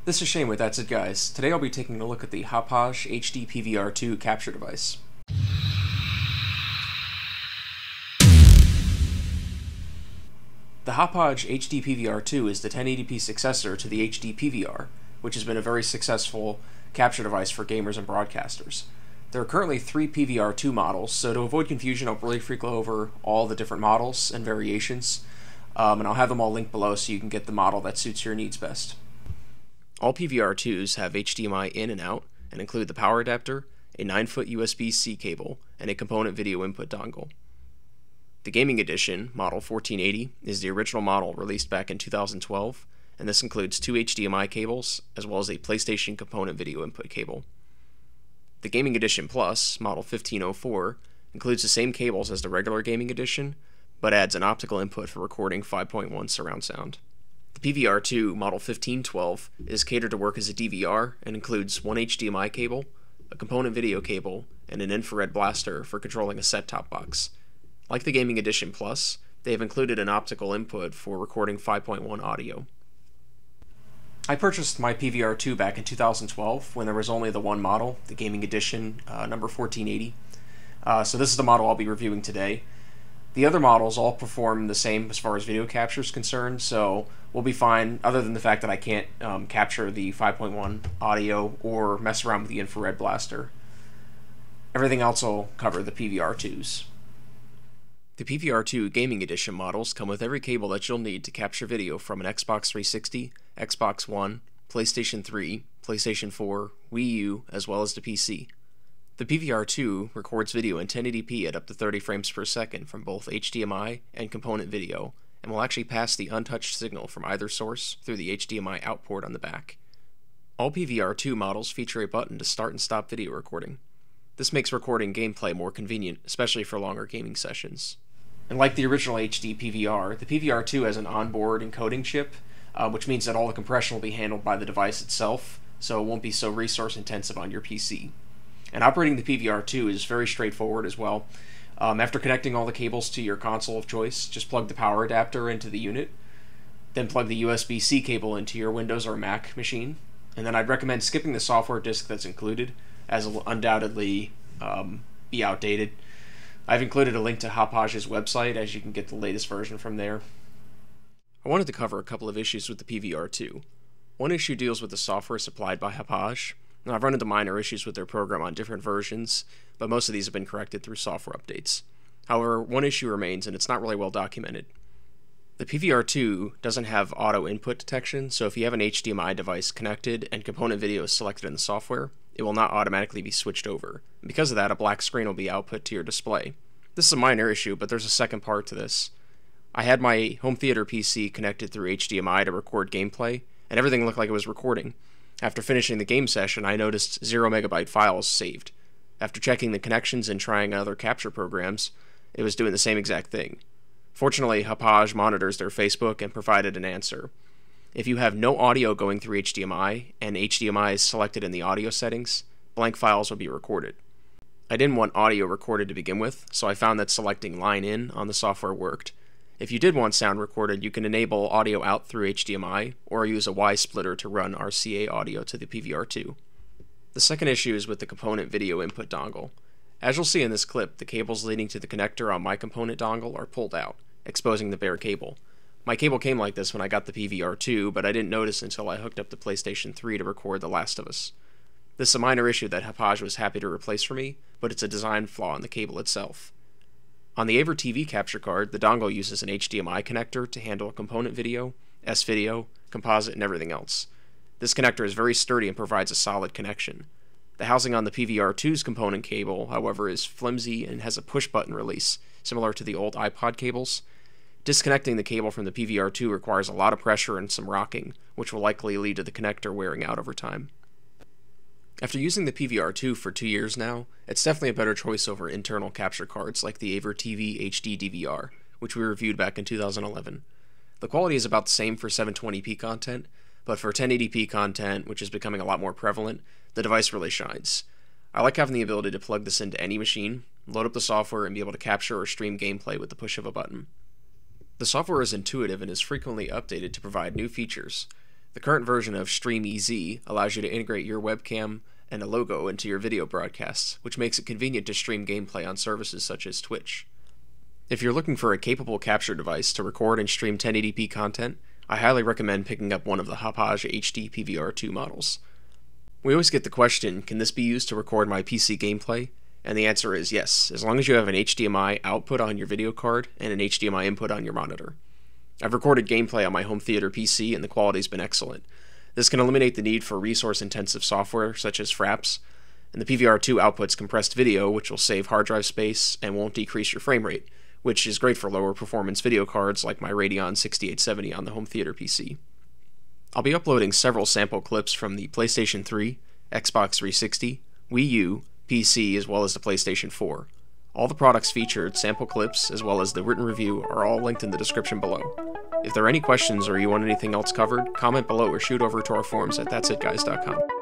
This is Shane with That's It Guys. Today I'll be taking a look at the Hauppauge HD PVR 2 capture device. The Hauppauge HD PVR 2 is the 1080p successor to the HD PVR, which has been a very successful capture device for gamers and broadcasters. There are currently 3 PVR 2 models, so to avoid confusion I'll briefly go over all the different models and variations, and I'll have them all linked below so you can get the model that suits your needs best. All PVR 2s have HDMI in and out and include the power adapter, a 9-foot USB-C cable, and a component video input dongle. The Gaming Edition, model 1480, is the original model released back in 2012, and this includes 2 HDMI cables as well as a PlayStation component video input cable. The Gaming Edition Plus, model 1504, includes the same cables as the regular Gaming Edition, but adds an optical input for recording 5.1 surround sound. The PVR 2 model 1512 is catered to work as a DVR and includes 1 HDMI cable, a component video cable, and an infrared blaster for controlling a set-top box. Like the Gaming Edition Plus, they have included an optical input for recording 5.1 audio. I purchased my PVR 2 back in 2012 when there was only the one model, the Gaming Edition number 1480. So this is the model I'll be reviewing today. The other models all perform the same as far as video capture is concerned, so we'll be fine, other than the fact that I can't capture the 5.1 audio or mess around with the infrared blaster. Everything else will cover the PVR 2s. The PVR 2 Gaming Edition models come with every cable that you'll need to capture video from an Xbox 360, Xbox One, PlayStation 3, PlayStation 4, Wii U, as well as the PC. The PVR 2 records video in 1080p at up to 30 frames per second from both HDMI and component video, and will actually pass the untouched signal from either source through the HDMI out port on the back. All PVR 2 models feature a button to start and stop video recording. This makes recording gameplay more convenient, especially for longer gaming sessions. And like the original HD PVR, the PVR 2 has an onboard encoding chip, which means that all the compression will be handled by the device itself, so it won't be so resource intensive on your PC. And operating the PVR 2 is very straightforward as well. After connecting all the cables to your console of choice, just plug the power adapter into the unit, then plug the USB-C cable into your Windows or Mac machine, and then I'd recommend skipping the software disk that's included, as it will undoubtedly be outdated. I've included a link to Hauppauge's website, as you can get the latest version from there. I wanted to cover a couple of issues with the PVR 2. One issue deals with the software supplied by Hauppauge. Now, I've run into minor issues with their program on different versions, but most of these have been corrected through software updates. However, one issue remains, and it's not really well documented. The PVR 2 doesn't have auto input detection, so if you have an HDMI device connected and component video is selected in the software, it will not automatically be switched over. Because of that, a black screen will be output to your display. This is a minor issue, but there's a second part to this. I had my home theater PC connected through HDMI to record gameplay, and everything looked like it was recording. After finishing the game session, I noticed 0 megabyte files saved. After checking the connections and trying other capture programs, it was doing the same exact thing. Fortunately, Hauppauge monitors their Facebook and provided an answer. If you have no audio going through HDMI, and HDMI is selected in the audio settings, blank files will be recorded. I didn't want audio recorded to begin with, so I found that selecting line in on the software worked. If you did want sound recorded, you can enable audio out through HDMI, or use a Y-splitter to run RCA audio to the PVR 2. The second issue is with the component video input dongle. As you'll see in this clip, the cables leading to the connector on my component dongle are pulled out, exposing the bare cable. My cable came like this when I got the PVR 2, but I didn't notice until I hooked up the PlayStation 3 to record The Last of Us. This is a minor issue that Hauppauge was happy to replace for me, but it's a design flaw in the cable itself. On the AVer TV capture card, the dongle uses an HDMI connector to handle component video, S-video, composite, and everything else. This connector is very sturdy and provides a solid connection. The housing on the PVR 2's component cable, however, is flimsy and has a push-button release, similar to the old iPod cables. Disconnecting the cable from the PVR 2 requires a lot of pressure and some rocking, which will likely lead to the connector wearing out over time. After using the PVR 2 for 2 years now, it's definitely a better choice over internal capture cards like the AVer TV HD DVR, which we reviewed back in 2011. The quality is about the same for 720p content, but for 1080p content, which is becoming a lot more prevalent, the device really shines. I like having the ability to plug this into any machine, load up the software, and be able to capture or stream gameplay with the push of a button. The software is intuitive and is frequently updated to provide new features. The current version of StreamEZ allows you to integrate your webcam and a logo into your video broadcasts, which makes it convenient to stream gameplay on services such as Twitch. If you're looking for a capable capture device to record and stream 1080p content, I highly recommend picking up one of the Hauppauge HD PVR2 models. We always get the question, can this be used to record my PC gameplay? And the answer is yes, as long as you have an HDMI output on your video card and an HDMI input on your monitor. I've recorded gameplay on my home theater PC and the quality's been excellent. This can eliminate the need for resource-intensive software such as Fraps, and the PVR2 outputs compressed video, which will save hard drive space and won't decrease your frame rate, which is great for lower performance video cards like my Radeon 6870 on the home theater PC. I'll be uploading several sample clips from the PlayStation 3, Xbox 360, Wii U, PC, as well as the PlayStation 4. All the products featured, sample clips, as well as the written review are all linked in the description below. If there are any questions or you want anything else covered, comment below or shoot over to our forums at that'sitguys.com.